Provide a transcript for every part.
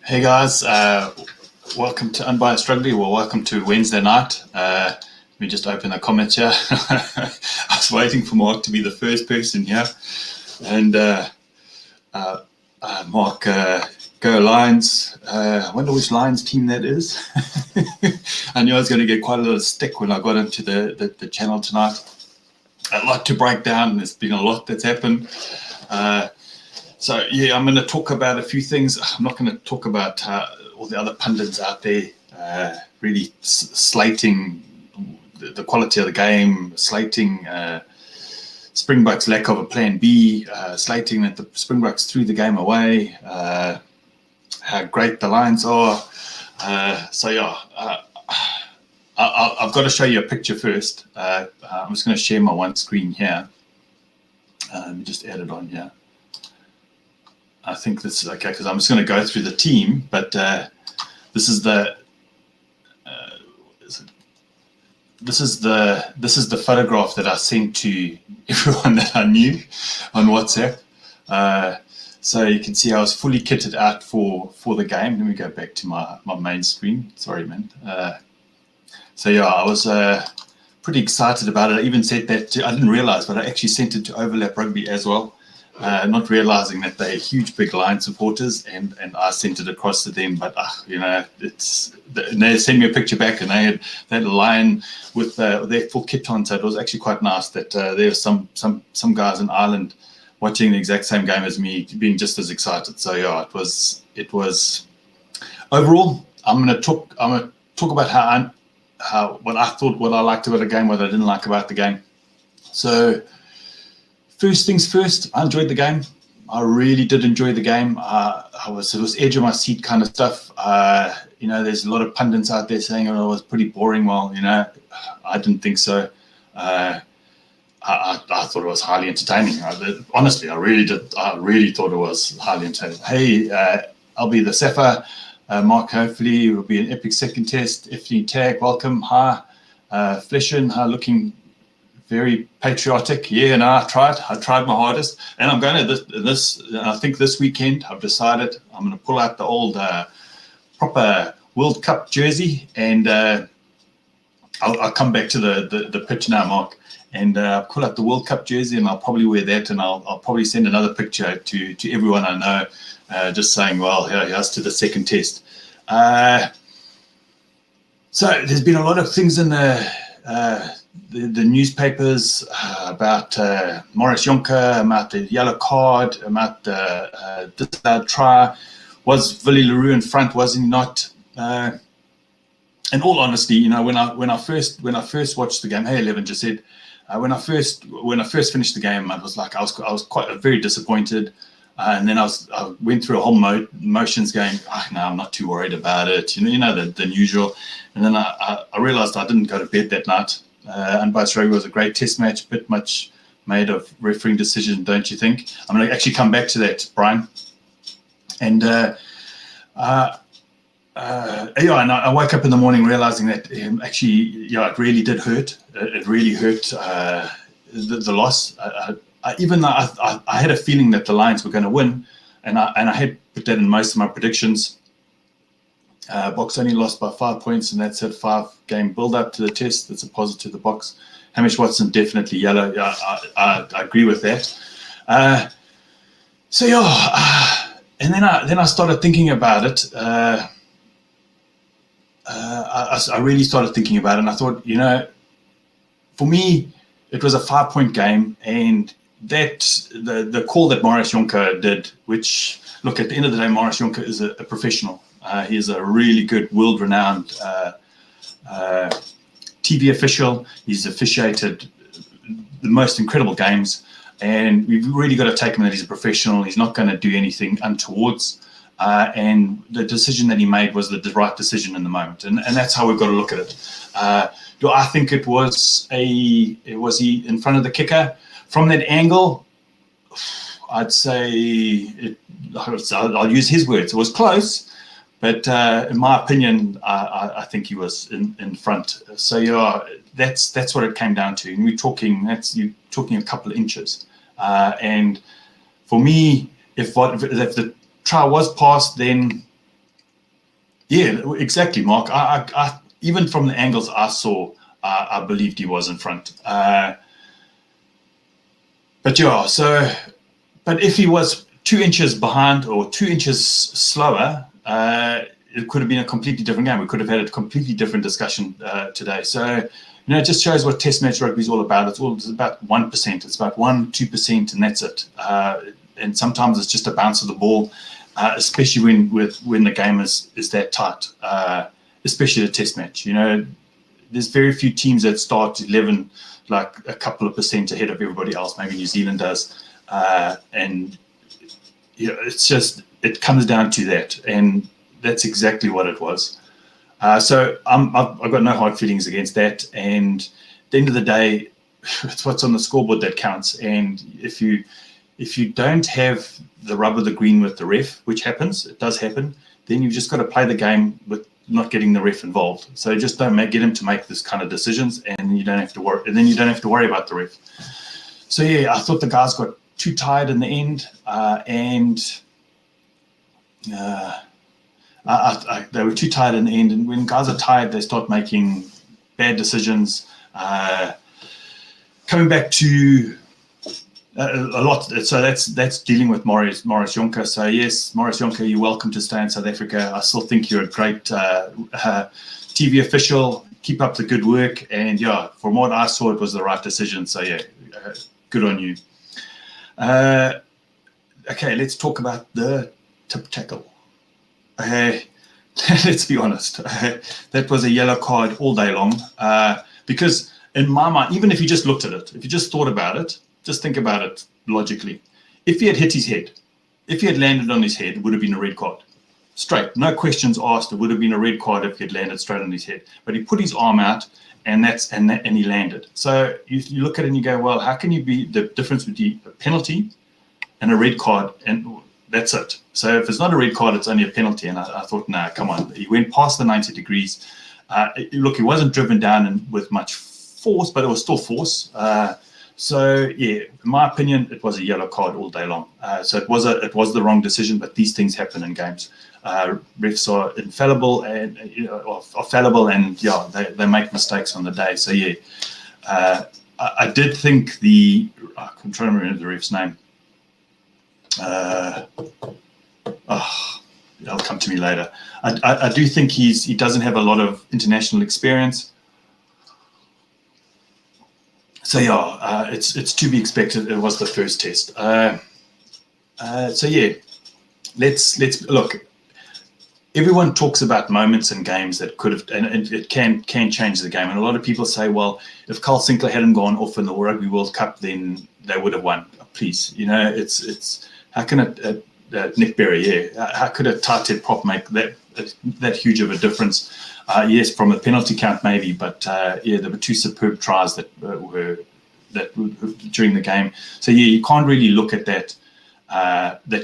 Hey guys, welcome to Unbiased Rugby. Well, welcome to Wednesday night. Let me just open the comments here. I was waiting for Mark to be the first person here. And Mark, go Lions. I wonder which Lions team that is. I knew I was going to get quite a lot of stick when I got into the channel tonight. A lot to break down. There's been a lot that's happened. So, yeah, I'm going to talk about a few things. I'm not going to talk about all the other pundits out there really slating the quality of the game, slating Springboks' lack of a plan B, slating that the Springboks threw the game away, how great the Lions are. I've got to show you a picture first. I'm just going to share my one screen here. Let me just add it on here. I think this is okay because I'm just going to go through the team, but this is the photograph that I sent to everyone that I knew on WhatsApp. So you can see I was fully kitted out for the game. Let me go back to my main screen. Sorry, man. So yeah, I was pretty excited about it. I even said that I didn't realize, but I actually sent it to Overlap Rugby as well. Not realizing that they're huge, big Lion supporters, and I sent it across to them. But they sent me a picture back, and they had a Lion with their full kit on. So it was actually quite nice that there were some guys in Ireland watching the exact same game as me, being just as excited. So yeah, it was overall. I'm going to talk about what I thought, what I liked about the game, what I didn't like about the game. So. First things first, I enjoyed the game. I really did enjoy the game. It was edge of my seat kind of stuff. There's a lot of pundits out there saying it was pretty boring. Well, I didn't think so. I thought it was highly entertaining. Honestly, I really did. I really thought it was highly entertaining. Hey, I'll be the Safa. Mark, hopefully it will be an epic second test. Ifni Tag, welcome. Hi. Fleshin, hi, looking very patriotic. Yeah, no, I tried my hardest, and I'm going to this. I think this weekend I've decided I'm going to pull out the old proper World Cup jersey, and I'll come back to the pitch now, Mark, and pull out the World Cup jersey, and I'll probably wear that, and I'll probably send another picture to everyone I know, just saying, well, here's to the second test. So there's been a lot of things in the newspapers about Maurice Jonker, about the yellow card, about the disallowed try. Was Willie Leroux in front? Was he not? In all honesty, when I first watched the game, hey, Eleven just said, when I first finished the game, I was quite very disappointed, and then I went through a whole motions going, no, I'm not too worried about it, the usual, and then I realized I didn't go to bed that night. Unbiased Rugby was a great test match, bit much made of refereeing decision, don't you think? I'm going to actually come back to that, Brian. And and I woke up in the morning realizing that it really did hurt. It really hurt the loss. Even though I had a feeling that the Lions were going to win, and I had put that in most of my predictions. Boks only lost by 5 points, and that's a 5-game build-up to the test. That's a positive to the Boks. Hamish Watson definitely yellow. I agree with that. And then I started thinking about it. I really started thinking about it, and I thought, for me, it was a 5-point game, and that the call that Maurice Jonker did, which, look, at the end of the day, Maurice Jonker is a professional. He's a really good, world-renowned TV official. He's officiated the most incredible games, and we've really got to take him that he's a professional. He's not going to do anything untowards, and the decision that he made was the right decision in the moment, and that's how we've got to look at it. Do I think was he in front of the kicker? From that angle, I'd say, I'll use his words, it was close. But in my opinion, I think he was in front. So that's what it came down to. And you're talking a couple of inches. And for me, if the trial was passed, then Yeah, exactly, Mark. I even from the angles I saw, I believed he was in front. But yeah, so but if he was 2 inches behind or 2 inches slower, it could have been a completely different game. We could have had a completely different discussion today. So, it just shows what Test match rugby is all about. It's about 1%. It's about 2%, and that's it. And sometimes it's just a bounce of the ball, especially when the game is that tight, especially a Test match. There's very few teams that start 11 like a couple of percent ahead of everybody else. Maybe New Zealand does, and it's just it comes down to that, and that's exactly what it was. So I've got no hard feelings against that. And at the end of the day, it's what's on the scoreboard that counts. And if you don't have the rub of the green with the ref, which happens, it does happen, then you've just got to play the game with not getting the ref involved. So just don't get him to make this kind of decisions, and you don't have to worry. And then you don't have to worry about the ref. So yeah, I thought the guys got too tired in the end, and they were too tired in the end. And when guys are tired, they start making bad decisions. Coming back to a lot. So that's dealing with Maurice Jonker. So yes, Maurice Jonker, you're welcome to stay in South Africa. I still think you're a great TV official. Keep up the good work. And yeah, from what I saw, it was the right decision. So yeah, good on you. Okay, let's talk about the tip tackle. Let's be honest. That was a yellow card all day long. Because in my mind, even if you just looked at it, if you just thought about it, just think about it logically. If he had hit his head, if he had landed on his head, it would have been a red card. Straight, no questions asked. It would have been a red card if he had landed straight on his head. But he put his arm out, and he landed. So you look at it and you go, well, how can you be the difference between a penalty and a red card? And that's it. So if it's not a red card, it's only a penalty. And I thought, nah, come on. He went past the 90 degrees. Look, he wasn't driven down with much force, but it was still force. So yeah, in my opinion, it was a yellow card all day long. So it was the wrong decision, but these things happen in games. Refs are infallible and are fallible, and yeah, they make mistakes on the day. So yeah, I did think I'm trying to remember the ref's name. It'll come to me later. I do think he doesn't have a lot of international experience. So yeah, it's to be expected. It was the first test. So yeah, let's look. Everyone talks about moments in games that could have, and it can change the game. And a lot of people say, well, if Carl Sinclair hadn't gone off in the Rugby World Cup, then they would have won. Please, it's how can Nick Berry? Yeah, how could a tight head prop make that huge of a difference? Yes, from a penalty count maybe, but yeah, there were two superb tries that were during the game. So yeah, you can't really look at that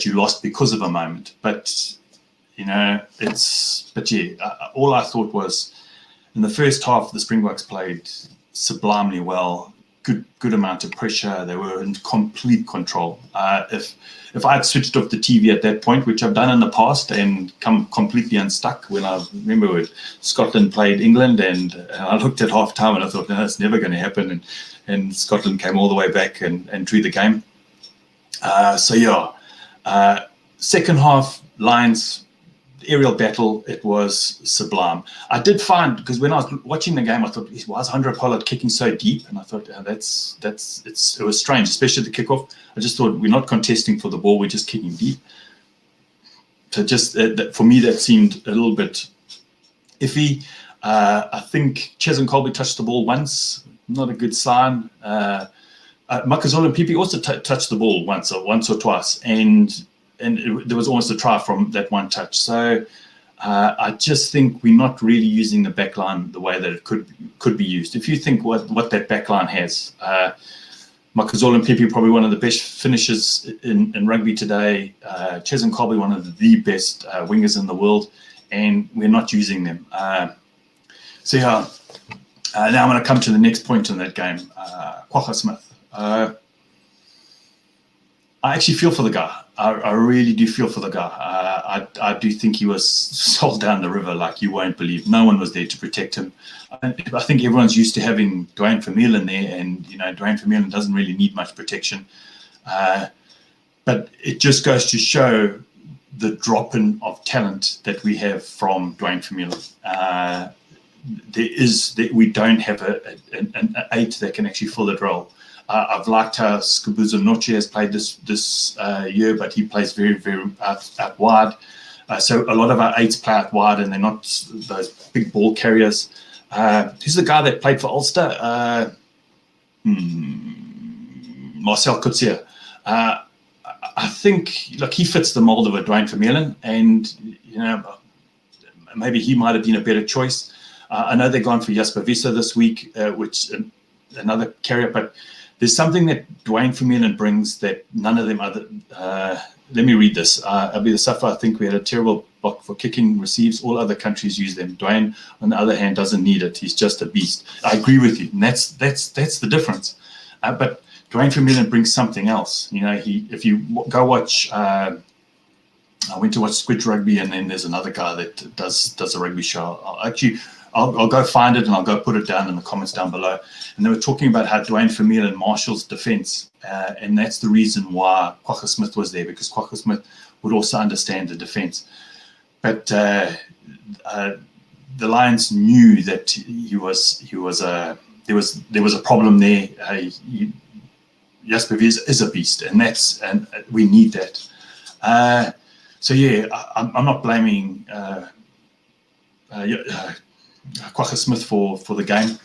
you lost because of a moment. But all I thought was in the first half the Springboks played sublimely well. Good amount of pressure. They were in complete control. If I had switched off the TV at that point, which I've done in the past, and come completely unstuck when I remember when Scotland played England, and I looked at half time and I thought, no, that's never going to happen. And Scotland came all the way back and drew the game. So yeah, second half, Lions, aerial battle, it was sublime. I did find, because when I was watching the game, I thought, why is Handré Pollard kicking so deep? And I thought, it was strange, especially at the kickoff. I just thought, we're not contesting for the ball, we're just kicking deep. So just for me, that seemed a little bit iffy. I think Ches and Colby touched the ball once, not a good sign. Makazole and Pipi also touched the ball once or twice, and there was almost a try from that one touch. So I just think we're not really using the backline the way that it could be used. If you think what that backline has, Makazole and Pipi probably one of the best finishers in rugby today. Ches and Colby, one of the best wingers in the world, and we're not using them. So yeah, now I'm going to come to the next point in that game. Kwagga Smith. I actually feel for the guy. I really do feel for the guy. I do think he was sold down the river like you won't believe. No one was there to protect him. I think everyone's used to having Dwayne Vermeulen there, and Dwayne Vermeulen doesn't really need much protection. But it just goes to show the drop-in of talent that we have from Dwayne Vermeulen. We don't have an 8 that can actually fill that role. I've liked how Skubuzo Noche has played this year, but he plays very, very out wide. So a lot of our 8s play out wide, and they're not those big ball carriers. Who's the guy that played for Ulster? Marcel Coetzee. I think he fits the mold of a Dwayne Vermeulen, and maybe he might have been a better choice. I know they're gone for Jasper Visser this week, which another carrier, but there's something that Dwayne Vermeulen brings that none of them other. Let me read this. Abi the Safa, I think we had a terrible block for kicking receives. All other countries use them. Dwayne, on the other hand, doesn't need it. He's just a beast. I agree with you, and that's the difference. But Dwayne Vermeulen brings something else. If you go watch, I went to watch Squid Rugby, and then there's another guy that does a rugby show. I'll go find it, and I'll go put it down in the comments down below. And they were talking about how Dwayne Vermeulen marshals defence, and that's the reason why Kwagga Smith was there, because Kwagga Smith would also understand the defence. But the Lions knew that there was a problem there. Jasper Visser is a beast, and we need that. So yeah, I'm not blaming Kwagga Smith for the game,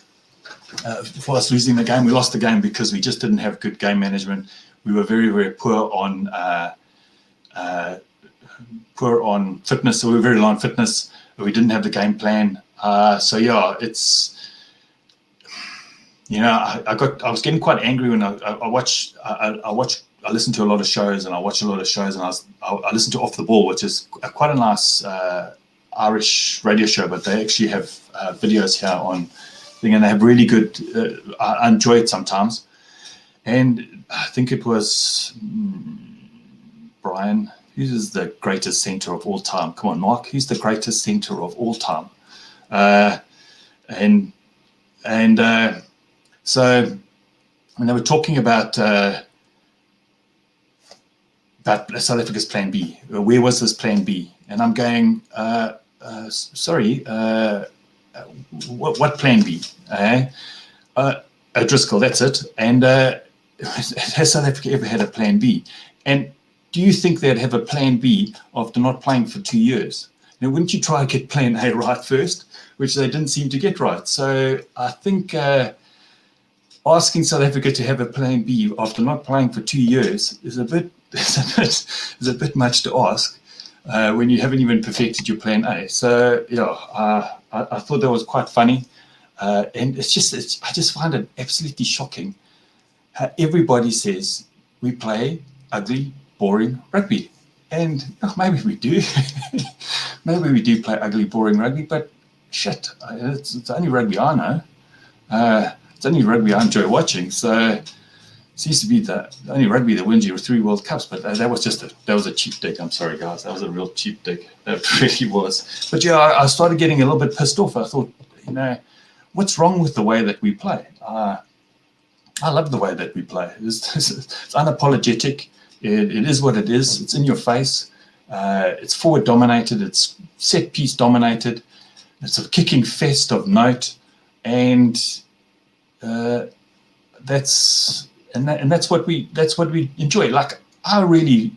for us losing the game. We lost the game because we just didn't have good game management. We were very, very poor on fitness. So we were very low on fitness. We didn't have the game plan. So yeah, it's. I was getting quite angry when I listen to a lot of shows, and I watch a lot of shows, and I listen to Off the Ball, which is quite a nice Irish radio show, but they actually have videos here on thing, and they have really good. I enjoy it sometimes, and I think it was Brian. Who's the greatest centre of all time? Come on, Mark. Who's the greatest centre of all time? So when they were talking about South Africa's Plan B, where was this Plan B? And I'm going, sorry, what Plan B? Driscoll, that's it. And has South Africa ever had a Plan B? And do you think they'd have a Plan B after not playing for 2 years? Now, wouldn't you try to get Plan A right first, which they didn't seem to get right? So I think asking South Africa to have a Plan B after not playing for 2 years is a bit much to ask when you haven't even perfected your Plan A. So yeah, I thought that was quite funny, and I just find it absolutely shocking how everybody says we play ugly, boring rugby, and maybe we do, maybe we do play ugly, boring rugby, but shit, it's the only rugby I know. It's only rugby I enjoy watching, so it seems to be the only rugby that wins you 3 World Cups. But that was a cheap dig. I'm sorry, guys, that was a real cheap dig. That really was. But yeah, I started getting a little bit pissed off. I thought, what's wrong with the way that we play? I love the way that we play. It's unapologetic. It is what it is. It's in your face. It's forward dominated. It's set piece dominated. It's a kicking fest of note, and that's what we enjoy. Like I really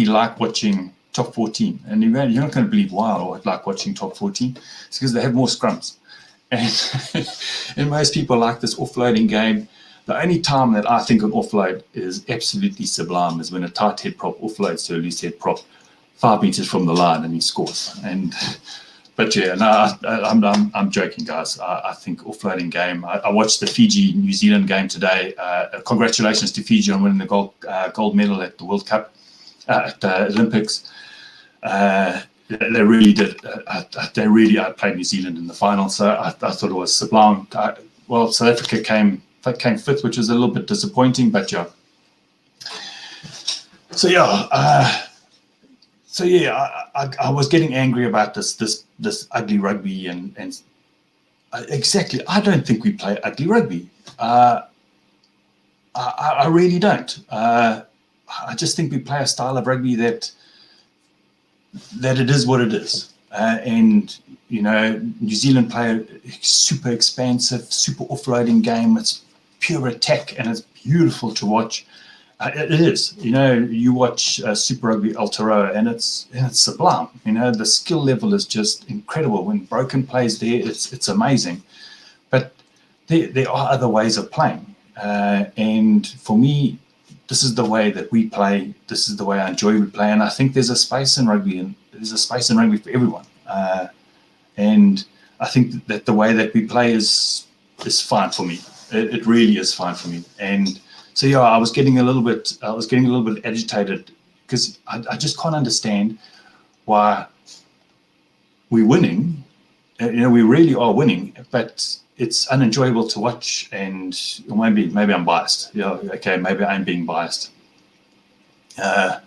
like watching top 14, and you're not going to believe why I like watching top 14. It's because they have more scrums, and most people like this offloading game. The only time that I think an offload is absolutely sublime is when a tight head prop offloads to a loose head prop 5 meters from the line and he scores. But yeah, no, I'm joking, guys. I think offloading game. I watched the Fiji-New Zealand game today. Congratulations to Fiji on winning the gold medal at the World Cup, at the Olympics. They really did. They really outplayed New Zealand in the final. So I thought it was sublime. South Africa came fifth, which was a little bit disappointing. But yeah. So yeah. So yeah, I was getting angry about this ugly rugby and exactly. I don't think we play ugly rugby. I really don't. I just think we play a style of rugby that it is what it is. And New Zealand play a super expansive, super offloading game. It's pure attack, and it's beautiful to watch. It is. You watch Super Rugby Aotearoa, and it's sublime. The skill level is just incredible. When Broken plays there, it's amazing. But there are other ways of playing, and for me, this is the way that we play. This is the way I enjoy we play, and I think there's a space in rugby, and there's a space in rugby for everyone. And I think that the way that we play is fine for me. It really is fine for me. And so yeah, I was getting a little bit agitated because I just can't understand why we're winning. We really are winning, but it's unenjoyable to watch. And maybe I'm biased. Yeah, okay, maybe I'm being biased. I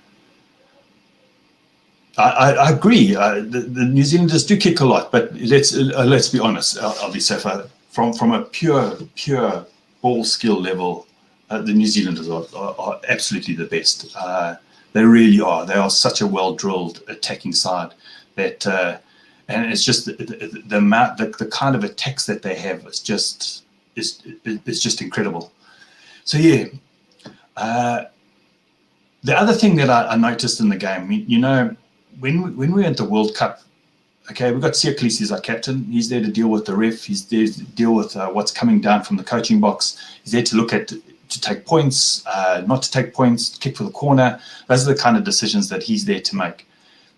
agree. The New Zealanders do kick a lot, but let's be honest. I'll be safer from a pure ball skill level. The New Zealanders are absolutely the best. They really are. They are such a well-drilled attacking side that, and it's just the amount, the kind of attacks that they have is just incredible. So yeah. The other thing that I noticed in the game, when we were at the World Cup, okay, we've got Siaklisi as our captain. He's there to deal with the ref. He's there to deal with what's coming down from the coaching box. He's there to look at, to take points, not to take points, kick for the corner. Those are the kind of decisions that he's there to make.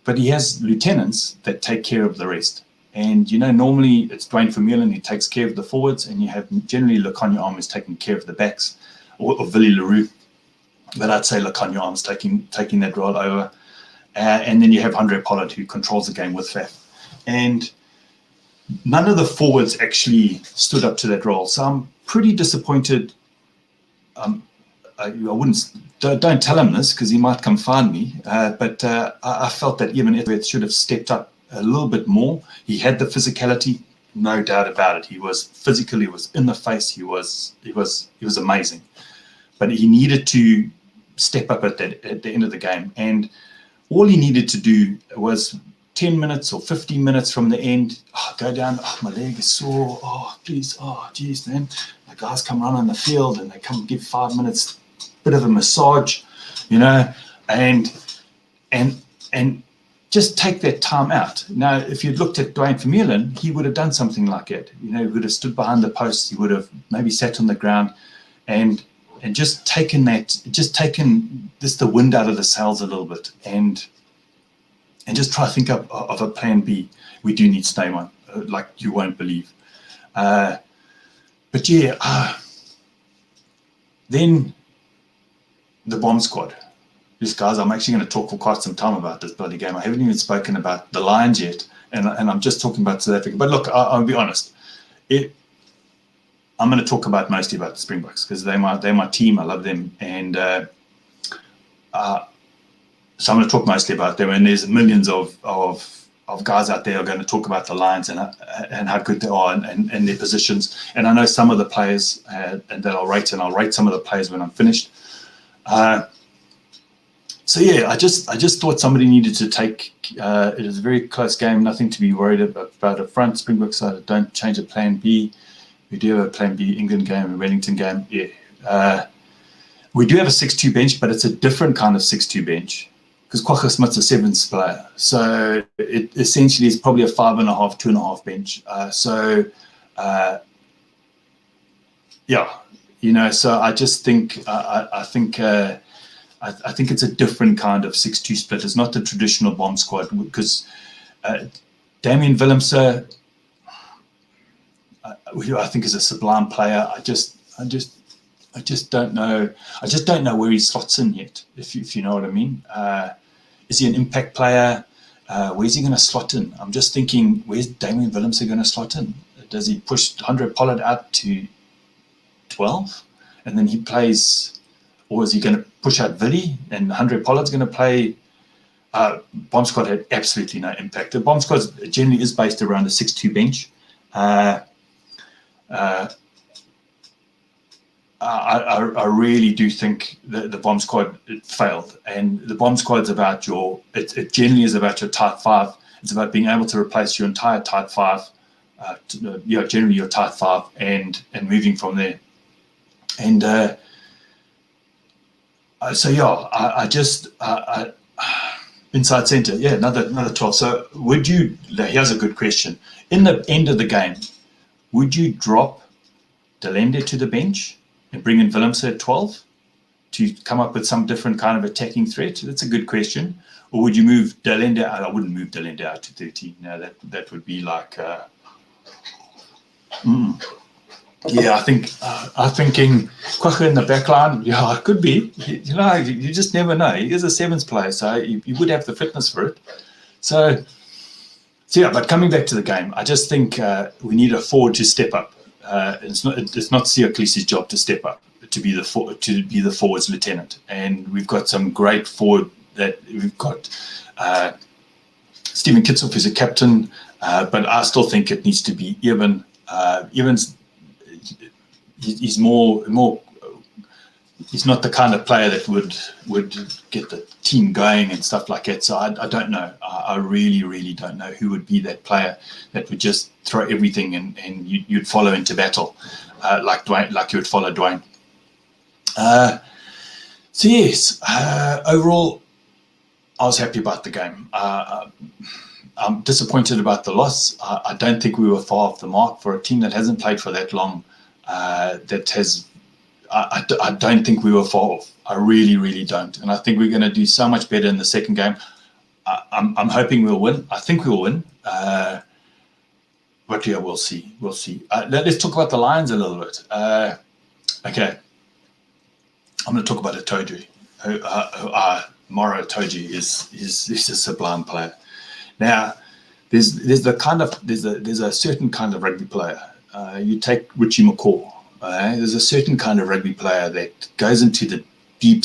But he has lieutenants that take care of the rest. And, normally it's Dwayne Vermeulen who takes care of the forwards, and you have generally Lukhanyo Arms taking care of the backs, or Willie Leroux. But I'd say Lukhanyo Arms taking that role over. And then you have Andre Pollard who controls the game with Faf. And none of the forwards actually stood up to that role. So I'm pretty disappointed. I wouldn't, don't tell him this because he might come find me. But I felt that Evan Etheridge should have stepped up a little bit more. He had the physicality, no doubt about it. He was physical. He was in the face. He was amazing. But he needed to step up at the end of the game. And all he needed to do was 10 minutes or 15 minutes from the end, go down, my leg is sore, please, geez, man. The guys come run on the field and they come give 5 minutes, bit of a massage, and just take that time out. Now, if you'd looked at Dwayne Vermeulen, he would have done something like that. He would have stood behind the post, he would have maybe sat on the ground and just taken the wind out of the sails a little bit, and just try to think of a plan B. We do need Sneyman, like you won't believe. But yeah, then the bomb squad. These guys, I'm actually going to talk for quite some time about this bloody game. I haven't even spoken about the Lions yet, and I'm just talking about South Africa. But look, I'll be honest. I'm going to talk mostly about the Springboks because they're my team. I love them, and so I'm going to talk mostly about them. And there's millions of guys out there who are going to talk about the Lions and how good they are and their positions. And I know some of the players and that I'll rate, and I'll rate some of the players when I'm finished. So yeah, I just thought somebody needed to take. It is a very close game. Nothing to be worried about up front. Springboks side, don't change a plan B. We do have a plan B, England game, a Wellington game. Yeah. We do have a 6-2 bench, but it's a different kind of 6-2 bench because Kwagga Smith's a 7th player. So it essentially is probably a 5.5, 2.5 bench. So I just think, I think it's a different kind of 6-2 split. It's not the traditional bomb squad because Damian Willemse, who I think is a sublime player. I just don't know. I just don't know where he slots in yet. If you know what I mean. Is he an impact player? Where's he going to slot in? I'm just thinking, where's Damian Willemse going to slot in? Does he push Andre Pollard out to 12, and then he plays, or is he going to push out Willie and Andre Pollard's going to play Bomb squad had absolutely no impact. The bomb squad generally is based around a 6-2 bench. I really do think that the bomb squad failed, and the bomb squad's about it generally is about your tight five. It's about being able to replace your entire tight five, generally your tight five, and moving from there. And inside centre, another 12. So here's a good question. In the end of the game, would you drop Delende to the bench and bring in Willemse at 12 to come up with some different kind of attacking threat? That's a good question. Or would you move Delende out? I wouldn't move Delende out to 13. No, that would be like... I'm thinking Quacha in the back line. Yeah, it could be. You just never know. He is a sevens player, so you would have the fitness for it. So but coming back to the game, I just think we need a forward to step up. It's not Siaklisi's job to step up to be the forwards lieutenant, and we've got some great forward that we've got. Stephen Kitsoff who's a captain, but I still think it needs to be Evan. Evan's he's more. He's not the kind of player that would get the team going and stuff like that. So I don't know. I really don't know who would be that player that would just throw everything and you'd follow into battle, like Dwayne, like you would follow Dwayne. Overall, I was happy about the game. I'm disappointed about the loss. I don't think we were far off the mark for a team that hasn't played for that long. I don't think we were far off. I really don't. And I think we're going to do so much better in the second game. I'm hoping we'll win. I think we'll win. But yeah, we'll see. Let's talk about the Lions a little bit. Okay. I'm going to talk about Itoje. Moro Itoje is a sublime player. Now, there's a certain kind of rugby player. You take Richie McCaw. There's a certain kind of rugby player that goes into the deep,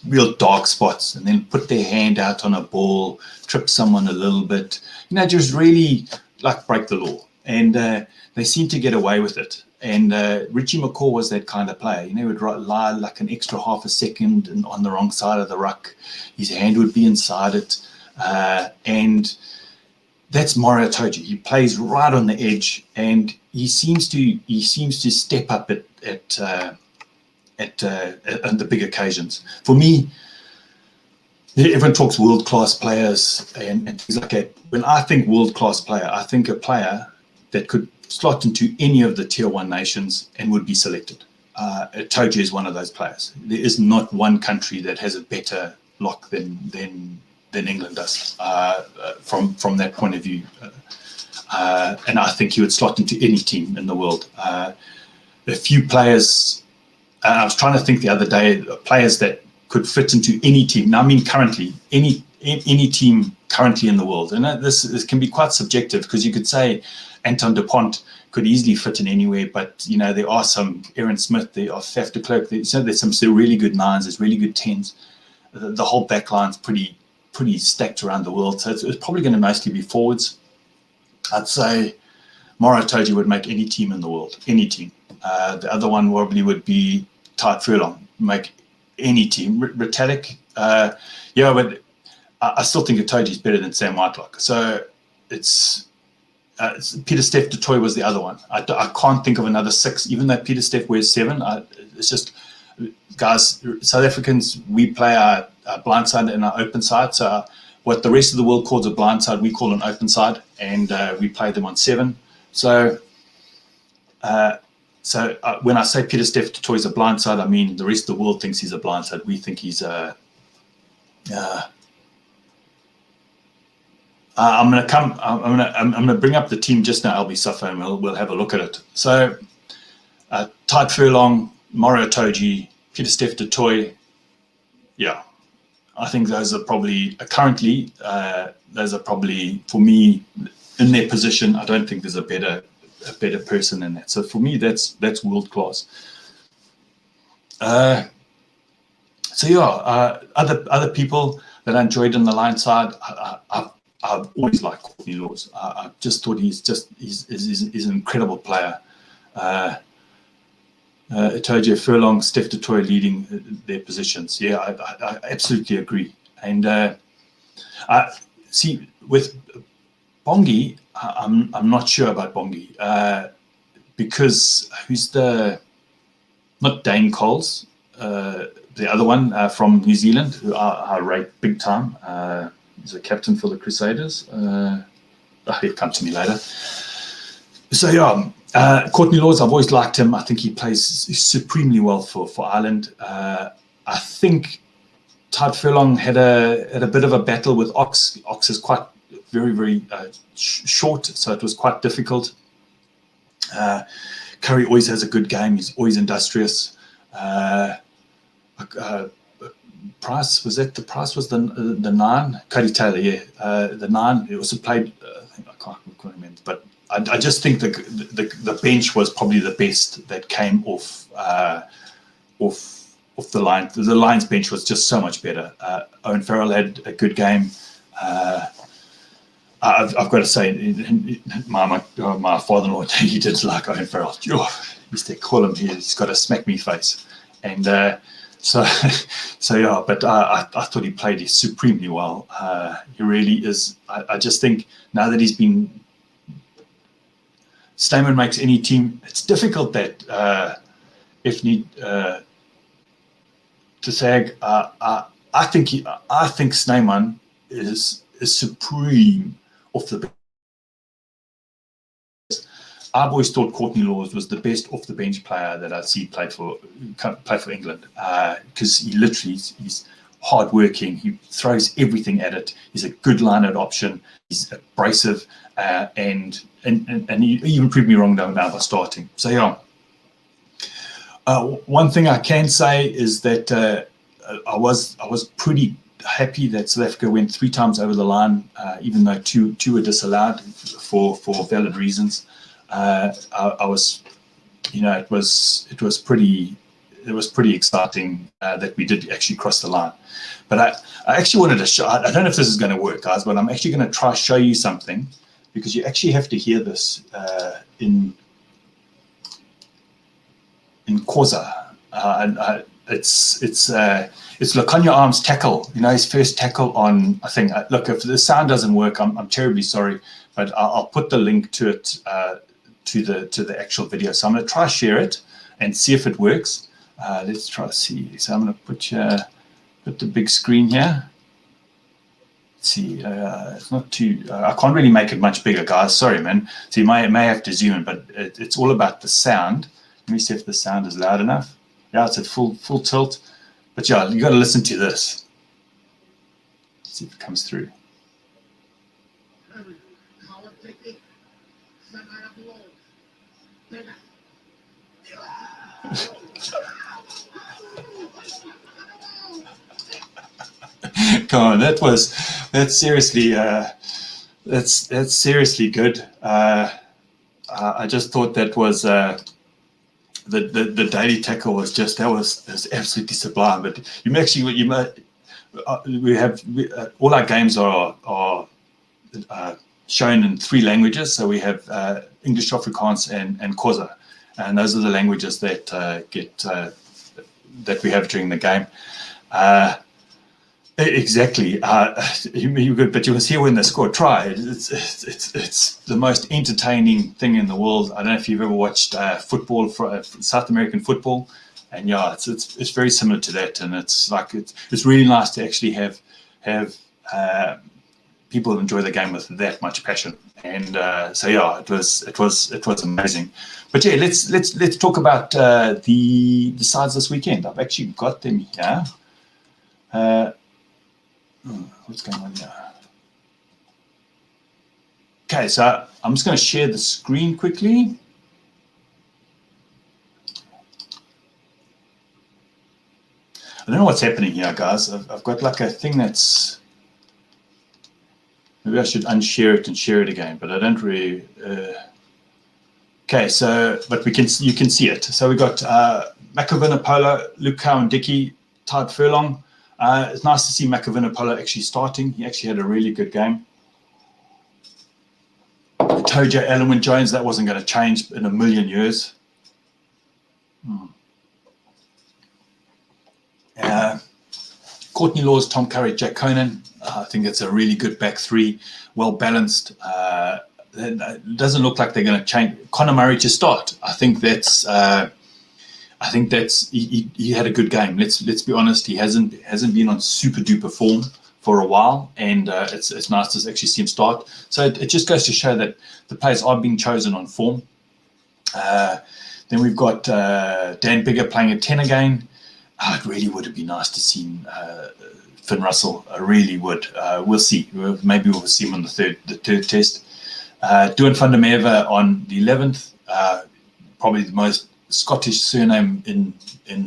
real dark spots and then put their hand out on a ball, trip someone a little bit, just really like break the law. And they seem to get away with it. And Richie McCaw was that kind of player. He would lie like an extra half a second and on the wrong side of the ruck. His hand would be inside it. And that's Moro Itoje. He plays right on the edge, and he seems to step up at the big occasions. For me, everyone talks world-class players and things like that. When I think world-class player, I think a player that could slot into any of the tier 1 nations and would be selected. Itoje is one of those players. There is not one country that has a better lock than England does from that point of view. And I think he would slot into any team in the world. A few players, I was trying to think the other day, players that could fit into any team. Now, I mean currently, any team currently in the world. And this can be quite subjective, because you could say Anton Dupont could easily fit in anywhere, but there are some, Aaron Smith, there are Faf de Klerk, there's some really good 9s, there's really good 10s. The whole back line's pretty stacked around the world, so it's probably going to mostly be forwards. I'd say Moro Itoje would make any team in the world, any team. The other one probably would be Tide Furlong, make any team. Retallick, but I still think Itoje is better than Sam Whitelock. So it's Peter Steph du Toit was the other one. I can't think of another 6, even though Peter Steph wears 7. It's just, guys, South Africans, we play our blind side and our open side. So what the rest of the world calls a blind side, we call an open side, and we play them on 7. So when I say Peter Steph du Toit is a blind side, I mean the rest of the world thinks he's a blind side. We think he's a... I'm going to bring up the team just now, Albie Suffer, and we'll have a look at it. So Tide Furlong, Moro Itoje, Peter Steph du Toit. Yeah, I think those are probably currently for me in their position. I don't think there's a better person than that. So for me, that's world class. Other people, that I enjoyed on the line side. I've always liked Courtney Laws. I just thought he's an incredible player. Itoje Furlong, Steph du Toit leading their positions. Yeah, I absolutely agree. And I see with Bongi, I'm not sure about Bongi because who's not Dane Coles, the other one from New Zealand, who I rate big time. He's a captain for the Crusaders. He'll come to me later. So yeah, Courtney Laws, I've always liked him. I think he plays supremely well for Ireland. I think Tadhg Furlong had a bit of a battle with Ox. Ox is quite very short, so it was quite difficult. Curry always has a good game. He's always industrious. Price, was that the Price was the 9? Cody Taylor, yeah, the 9. He also played. I can't remember, but I just think the bench was probably the best that came off the line. The Lions bench was just so much better. Owen Farrell had a good game. I've got to say, my father-in-law, he did like Owen Farrell. He used to call him, he's got a smack me face. And so yeah, but I thought he played supremely well. He really is. I just think now that he's been, Snyman makes any team, it's difficult that if need to say, I think Snyman is supreme off the bench. I've always thought Courtney Laws was the best off the bench player that I see play for England, because he's hardworking. He throws everything at it. He's a good line-out option. He's abrasive, and he even proved me wrong now by starting. So yeah, one thing I can say is that I was pretty happy that South Africa went 3 times over the line, even though two were disallowed for valid reasons. I was, it was pretty exciting that we did actually cross the line. But I actually wanted to show. I don't know if this is going to work, guys, but I'm actually going to try show you something, because you actually have to hear this in Xhosa. It's Lukhanyo Arms' tackle. His first tackle on. I think. Look, if the sound doesn't work, I'm terribly sorry, but I'll put the link to it to the actual video. So I'm going to try share it and see if it works. Let's try to see. So I'm going to put the big screen here. Let's see. It's not too. I can't really make it much bigger, guys. Sorry, man. So you may have to zoom in, but it's all about the sound. Let me see if the sound is loud enough. Yeah, it's at full tilt. But yeah, you got to listen to this. Let's see if it comes through. Come on, that's seriously good. I just thought that was the daily tackle was just was absolutely sublime. But we have all our games are shown in 3 languages. So we have English, Afrikaans, and Xhosa, and those are the languages that that we have during the game. Exactly. But you will see when they score. Try. It's the most entertaining thing in the world. I don't know if you've ever watched football, South American football, and yeah, it's very similar to that. And it's like it's really nice to actually have people enjoy the game with that much passion. And so yeah, it was amazing. But yeah, let's talk about the sides this weekend. I've actually got them here. What's going on here? Okay, so I'm just going to share the screen quickly. I don't know what's happening here, guys. I've got like a thing that's. Maybe I should unshare it and share it again, but I don't really. Okay, so but you can see it. So we got Makavinapola, Lukhanyo and Dicky, Tadhg Furlong. It's nice to see Makavinapola actually starting. He actually had a really good game. Toja Elwyn Jones, that wasn't going to change in a million years. Courtney Laws, Tom Curry, Jack Conan. I think it's a really good back three, well balanced. It doesn't look like they're going to change. Conor Murray to start. I think that's he had a good game. Let's be honest. He hasn't been on super duper form for a while, and it's nice to actually see him start. So it just goes to show that the players are being chosen on form. Then we've got Dan Bigger playing at 10 again. It really would have been nice to see Finn Russell. I really would. We'll see. Maybe we'll see him on the third test. Duan van der Merwe on the 11th. Probably the most Scottish surname in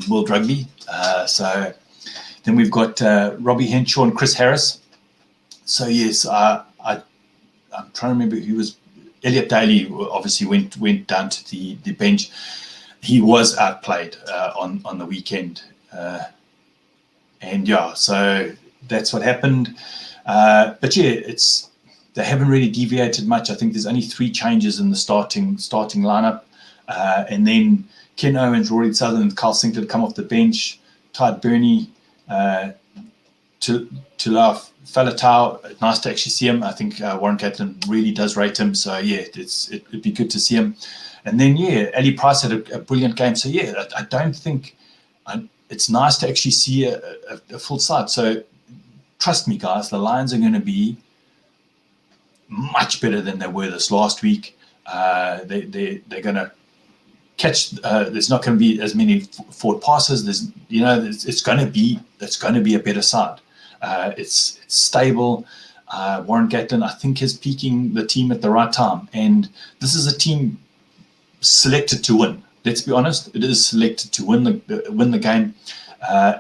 world rugby. So then we've got Robbie Henshaw and Chris Harris. So yes, I'm trying to remember who was. Elliot Daly obviously went down to the bench. He was outplayed on the weekend. And yeah, so that's what happened. But yeah, they haven't really deviated much. I think there's only 3 changes in the starting lineup. And then Ken Owens, Rory Southern, and Carl Sinclair come off the bench. Tide Burney, Tulaf Falatau, nice to actually see him. I think Warren Catlin really does rate him. So yeah, it'd be good to see him. And then yeah, Ali Price had a brilliant game. So yeah, I don't think it's nice to actually see a full side. So trust me, guys, the Lions are going to be much better than they were this last week. They're going to catch. There's not going to be as many forward passes. It's going to be a better side. It's stable. Warren Gatlin, I think, is peaking the team at the right time, and this is a team selected to win. Let's be honest; it is selected to win the game,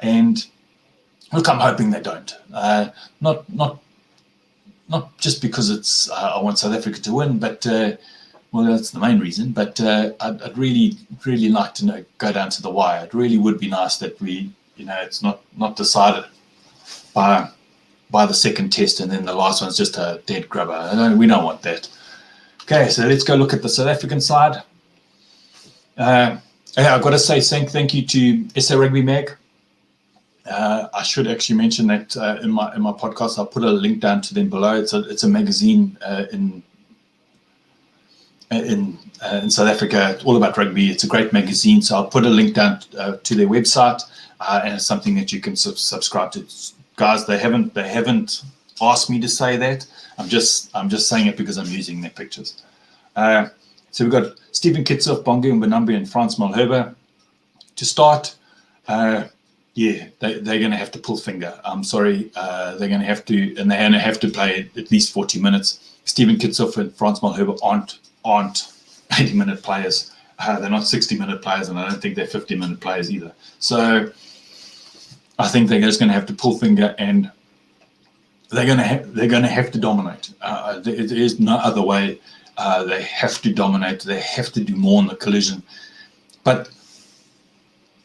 and look, I'm hoping they don't. Not just because it's I want South Africa to win, but well, that's the main reason. But I'd really like to go down to the wire. It really would be nice that we, it's not decided by the second test, and then the last one's just a dead grubber. We don't want that. Okay, so let's go look at the South African side. I've got to say thank you to SA Rugby Mag. I should actually mention that in my podcast. I'll put a link down to them below. It's a magazine in South Africa. It's all about rugby. It's a great magazine. So I'll put a link down to their website, and it's something that you can subscribe to. Guys, they haven't asked me to say that. I'm just saying it because I'm using their pictures. So we've got Stephen Kitsoff, Bongi Mbanambi, and Frans Malherbe to start. They're going to have to pull finger. I'm sorry, they're going to have to, and they're going to have to play at least 40 minutes. Stephen Kitsoff and Frans Malherbe aren't 80-minute players. They're not 60-minute players, and I don't think they're 50-minute players either. So I think they're just going to have to pull finger, and they're going to have to dominate. There is no other way. They have to dominate. They have to do more in the collision. But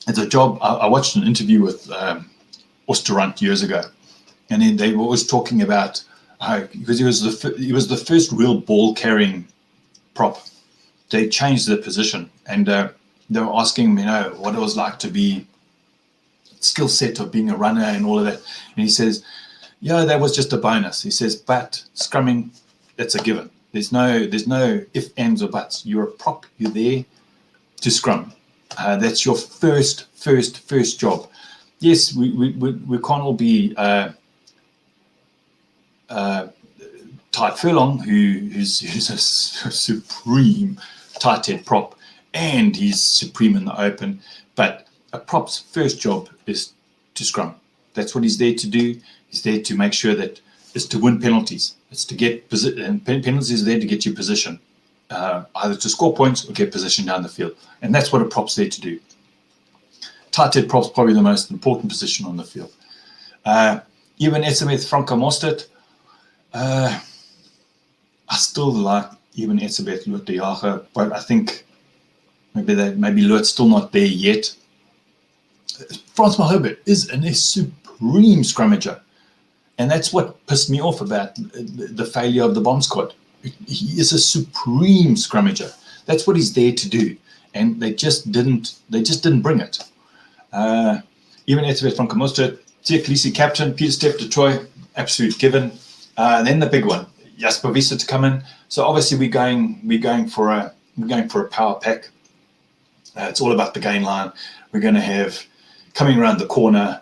it's a job. I watched an interview with Osterrand years ago, and then they were always talking about because he was the first real ball carrying prop. They changed the position, and they were asking him, what it was like to be skill set of being a runner and all of that. And he says, that was just a bonus. He says, but scrumming, that's a given. There's no ifs, ands, or buts. You're a prop. You're there to scrum. That's your first job. Yes, we can't all be Tide Furlong, who's a supreme tight head prop, and he's supreme in the open. But a prop's first job is to scrum. That's what he's there to do. He's there to make sure that it's to win penalties. It's to get position, and penalties are there to get you position, either to score points or get position down the field. And that's what a prop's there to do. Tight head prop's probably the most important position on the field. Even Etzebeth Franca Mostert, I still like even Etzebeth Lut de Jager, but I think maybe Lut's still not there yet. Frans Malherbe is a supreme scrummager. And that's what pissed me off about the failure of the bomb squad. He is a supreme scrummager. That's what he's there to do. And they just didn't bring it. Even Etzebeth from Kamustra, Tia Khaleesi captain, Peter Steph de Troy, absolute given. And then the big one, Jasper Wiese to come in. So obviously we're going for a power pack. It's all about the gain line. We're going to have coming around the corner.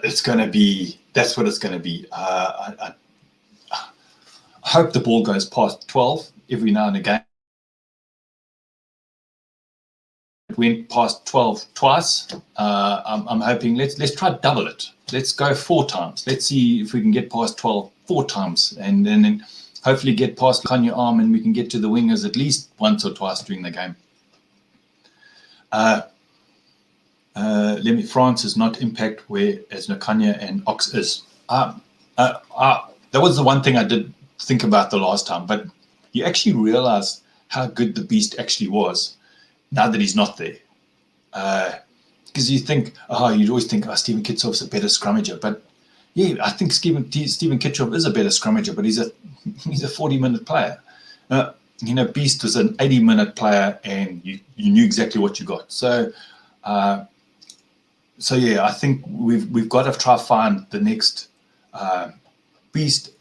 It's going to be. That's what it's going to be. I hope the ball goes past 12 every now and again. It went past 12 twice. I'm hoping let's try to double it. Let's go 4 times. Let's see if we can get past 12 4 times, and then hopefully get past Lukhanyo arm, and we can get to the wingers at least once or twice during the game. France is not impact whereas Lukhanyo and Ox is. That was the one thing I did think about the last time, but you actually realize how good the beast actually was now that he's not there. Because you think, you'd always think, Stephen Kitshoff's a better scrummager, but yeah, I think Stephen Kitshoff is a better scrummager, but he's a 40-minute player. Beast was an 80-minute player, and you knew exactly what you got. So yeah, I think we've got to try to find the next beast,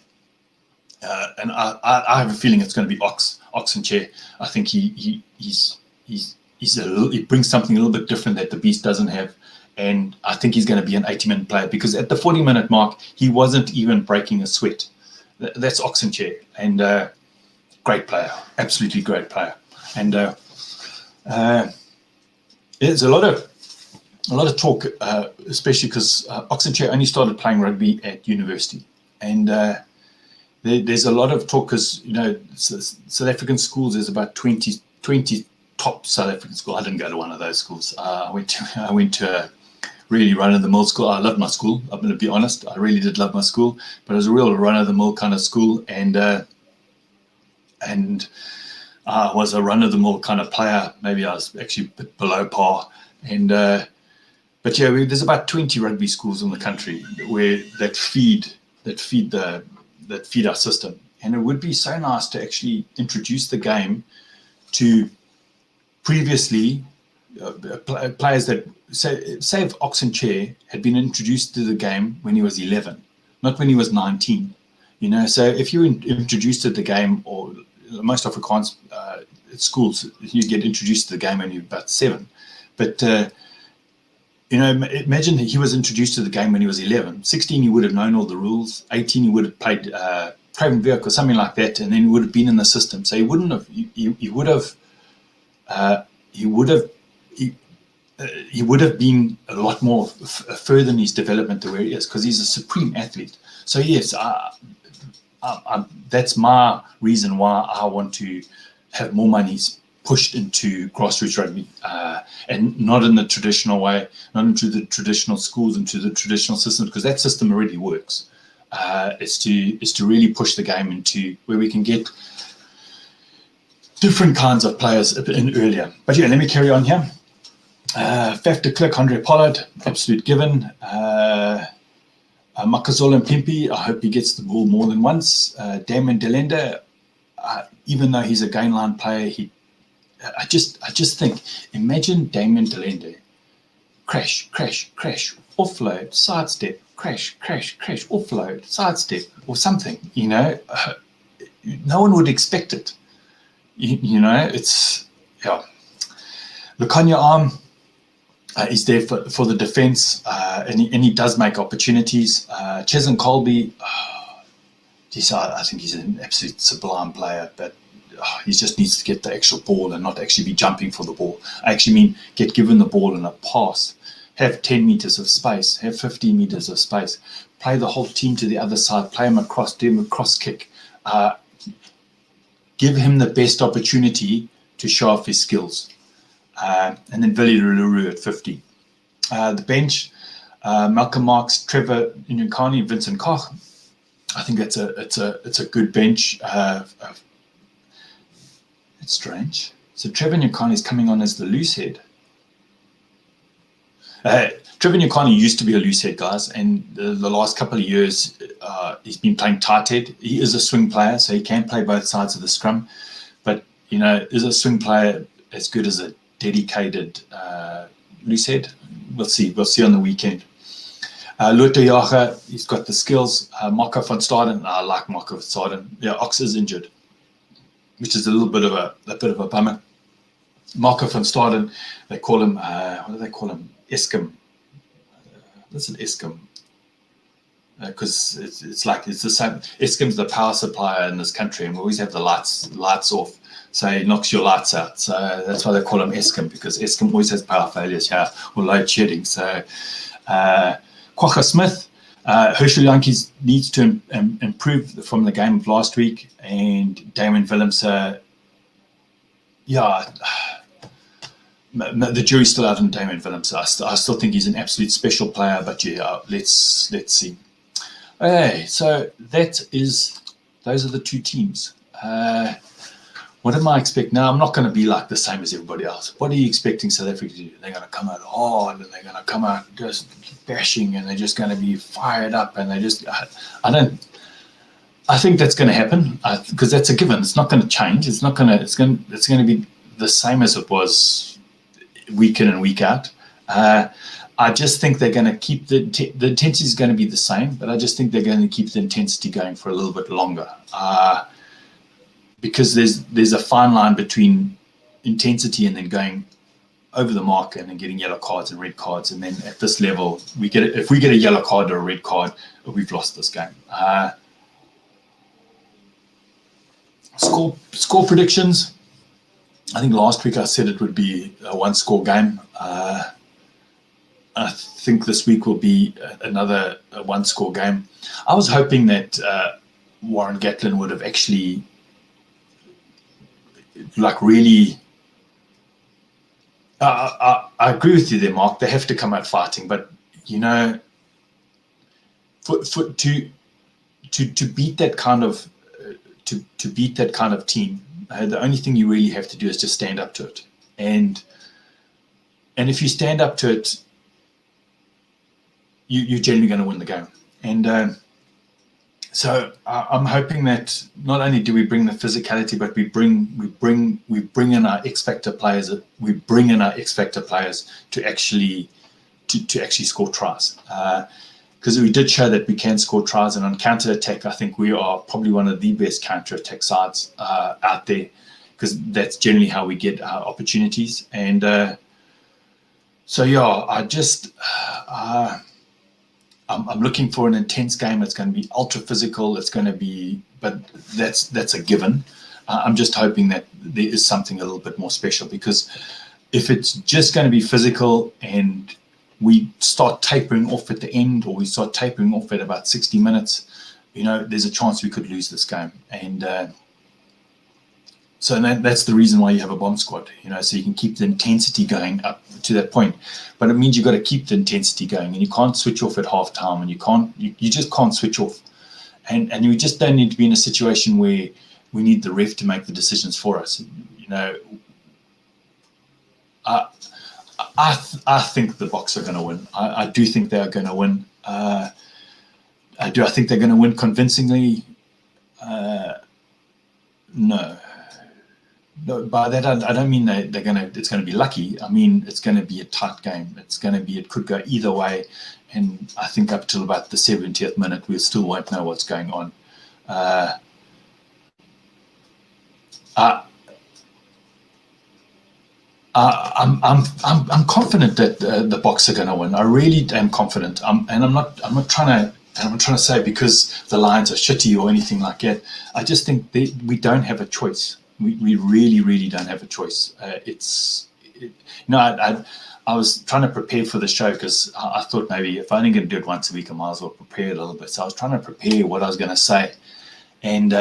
and I have a feeling it's going to be Ox and Chair. I think he brings something a little bit different that the beast doesn't have, and I think he's going to be an 80-minute player, because at the 40-minute mark he wasn't even breaking a sweat. That's Ox and Chair, and great player, absolutely great player, and there's a lot of talk, especially because Ox and Chair only started playing rugby at university, and there's a lot of talk because South African schools. There's about 20 top South African schools. I didn't go to one of those schools. I went to a really run-of-the-mill school. I loved my school. I'm going to be honest. I really did love my school, but it was a real run-of-the-mill kind of school, and I was a run-of-the-mill kind of player. Maybe I was actually a bit below par, and. But yeah, there's about 20 rugby schools in the country that feed our system, and it would be so nice to actually introduce the game to previously players that say if Ox and Chair had been introduced to the game when he was 11, not when he was 19. So if you introduced to the game, or most Afrikaans schools, you get introduced to the game when you're about 7, but imagine he was introduced to the game when he was 11. 16, he would have known all the rules. 18, he would have played Craven Virk or something like that, and then he would have been in the system. So he wouldn't have. He would have been a lot more further in his development to where he is, because he's a supreme athlete. So yes, that's my reason why I want to have more monies pushed into grassroots rugby, and not in the traditional way, not into the traditional schools, into the traditional system, because that system already works. Is to really push the game into where we can get different kinds of players in earlier. But yeah, let me carry on here. Faf de Klerk, Andre Pollard, absolute given. Makazole and Pimpi, I hope he gets the ball more than once. Damon Delenda, even though he's a gain line player, I just think, imagine Damien Delende, crash, offload, sidestep, crash, offload, sidestep, or something. No one would expect it. It's Lukhanyo arm is there for the defense, and he does make opportunities. Cheslin Colby, I think he's an absolute sublime player, but he just needs to get the actual ball and not actually be jumping for the ball. I actually mean get given the ball in a pass, have 10 meters of space, have 15 meters of space, play the whole team to the other side, play him across, do him a cross kick, give him the best opportunity to show off his skills. And then Billy Leroux at 50. The bench, Malcolm Marks, Trevor Nyakani, Vincent Koch. I think it's a good bench. It's strange. So Trevor Nyakani is coming on as the loose head. Trevor Lukhanyo used to be a loose head, guys, and the last couple of years he's been playing tight head. He is a swing player, so he can play both sides of the scrum. But, is a swing player as good as a dedicated loose head? We'll see. We'll see on the weekend. Lukhanyo, he's got the skills. Marco van Staden, I like Marco van Staden. Yeah, Ox is injured, which is a little bit of a bummer. Marco van Staden, they call him, what do they call him? Eskom. What's an Eskom? Because it's the same. Eskom's the power supplier in this country, and we always have the lights off. So he knocks your lights out. So that's why they call him Eskom, because Eskom always has power failures here, or load shedding. So Kwagga Smith, Herschel Jantjies needs to improve from the game of last week, and Damon Willemse, the jury's still out on Damon Willemse. I still think he's an absolute special player, but let's see. Okay, so those are the two teams. What am I expecting? Now, I'm not going to be like the same as everybody else. What are you expecting South Africa to do? They're going to come out hard, and they're going to come out just bashing, and they're just going to be fired up, and I think that's going to happen, because that's a given. It's not going to change. It's going to be the same as it was week in and week out. I just think they're going to keep the intensity is going to be the same, but I just think they're going to keep the intensity going for a little bit longer. Because there's a fine line between intensity and then going over the mark and then getting yellow cards and red cards, and then at this level, if we get a yellow card or a red card, we've lost this game. Score predictions. I think last week I said it would be a one-score game. I think this week will be another one-score game. I was hoping that Warren Gatland would have actually really. I agree with you there, Mark. They have to come out fighting, but to beat that kind of team, the only thing you really have to do is just stand up to it, and if you stand up to it, you're generally going to win the game. And so I'm hoping that not only do we bring the physicality, but we bring in our X factor players. We bring in our X factor players to actually score tries. Because we did show that we can score tries, and on counter attack, I think we are probably one of the best counter attack sides out there, because that's generally how we get our opportunities. And I'm looking for an intense game. It's going to be ultra physical. It's going to be, but that's a given. I'm just hoping that there is something a little bit more special, because if it's just going to be physical and we start tapering off at the end, or we start tapering off at about 60 minutes, there's a chance we could lose this game. And so that's the reason why you have a bomb squad, so you can keep the intensity going up to that point. But it means you've got to keep the intensity going, and you can't switch off at halftime, and you just can't switch off. And we just don't need to be in a situation where we need the ref to make the decisions for us. I think the Boks are going to win. I do think they are going to win. I think they're going to win convincingly. No. By that I don't mean it's going to be lucky. I mean it's going to be a tight game. It could go either way, and I think up till about the 70th minute we still won't know what's going on. I'm confident that the Boks are going to win. I really am confident. I'm not trying to say because the Lions are shitty or anything like that. I just think we don't have a choice. We really, really don't have a choice. I was trying to prepare for the show, because I thought maybe if I'm only going to do it once a week, I might as well prepare a little bit. So I was trying to prepare what I was going to say, and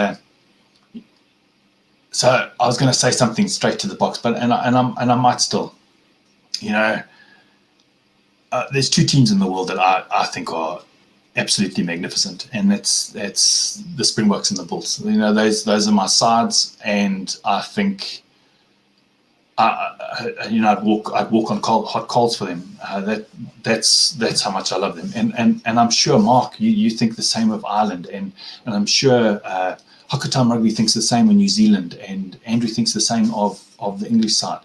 so I was going to say something straight to the Boks, but I might still, there's two teams in the world that I think are absolutely magnificent, and that's the Springboks and the Bulls. Those are my sides, and I think I'd walk on hot coals for them. That's how much I love them. And I'm sure, Mark, you think the same of Ireland, and I'm sure Hockeytime Rugby thinks the same of New Zealand, and Andrew thinks the same of the English side.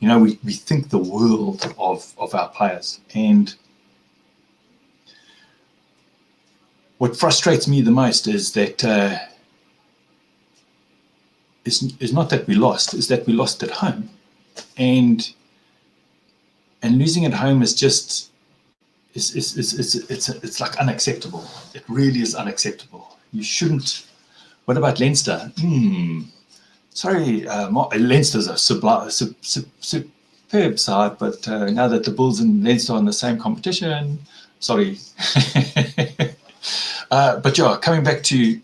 We think the world of our players. And what frustrates me the most is that is not that we lost, is that we lost at home. And losing at home is just it's like unacceptable. It really is unacceptable. You shouldn't. What about Leinster? Sorry, Leinster's a superb side, but now that the Bulls and Leinster are in the same competition, sorry. But yeah, coming back to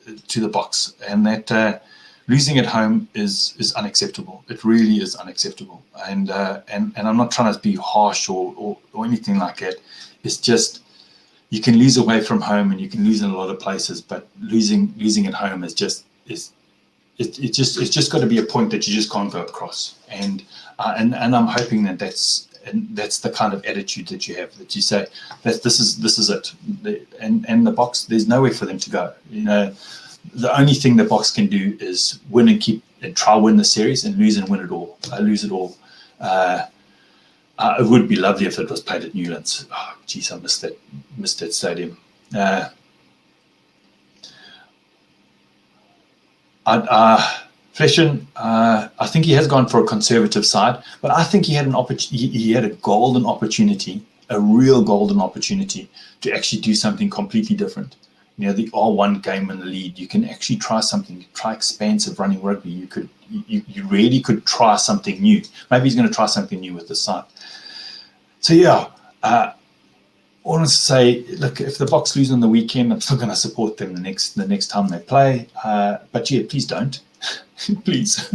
the Boks, and that losing at home is unacceptable. It really is unacceptable. And I'm not trying to be harsh or anything like that. It's just, you can lose away from home and you can lose in a lot of places, but losing at home is just it's just got to be a point that you just can't go across. And I'm hoping that's the kind of attitude that you have, that you say that this is it. And the Boks, there's nowhere for them to go. The only thing the Boks can do is win and try win the series, and lose and win it all. Lose it all. It would be lovely if it was played at Newlands. Oh, geez, I missed that stadium. Fleshen, I think he has gone for a conservative side, but I think he had he had a golden opportunity, a real golden opportunity to actually do something completely different. The R1 game in the lead, you can actually try something. Try expansive running rugby. You really could try something new. Maybe he's going to try something new with the side. So yeah, I want to say, look, if the Boks lose on the weekend, I'm still going to support them the next time they play. But yeah, please don't. Please,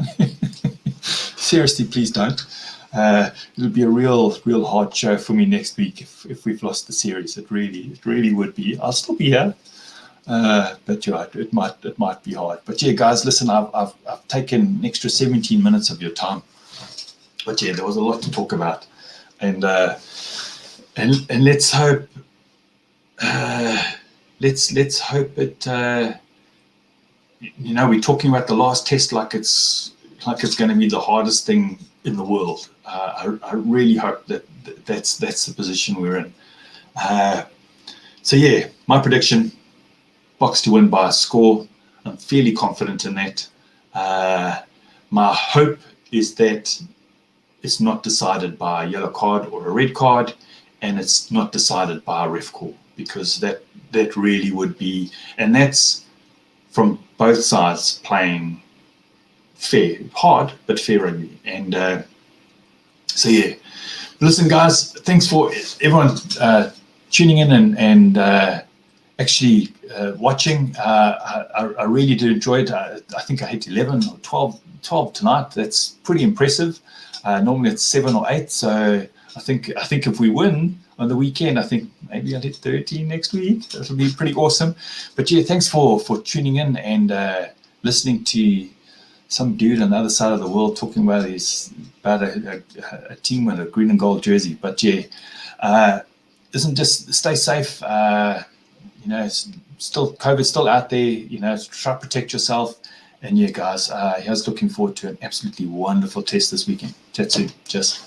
seriously, please don't. It'll be a real hard show for me next week if we've lost the series. It really would be. I'll still be here. But yeah, it might be hard. But yeah, guys, listen, I've taken an extra 17 minutes of your time. But yeah, there was a lot to talk about, and let's hope let's hope it. We're talking about the last test like it's going to be the hardest thing in the world. I really hope that's the position we're in. So yeah, my prediction: Boks to win by a score. I'm fairly confident in that. My hope is that it's not decided by a yellow card or a red card, and it's not decided by a ref call, because that really would be, and that's from both sides playing fair, hard, but fair rugby. And so yeah, listen, guys, thanks for everyone tuning in and actually watching. I really did enjoy it. I think I hit 11 or 12 tonight. That's pretty impressive. Normally it's 7 or 8. So I think if we win on the weekend, I think maybe I'll hit 13 next week. That'll be pretty awesome. But yeah, thanks for tuning in and listening to some dude on the other side of the world talking about a team with a green and gold jersey. But yeah, just stay safe. Still COVID's still out there. Try to protect yourself. And yeah, guys, I was looking forward to an absolutely wonderful test this weekend. Chat soon. Cheers.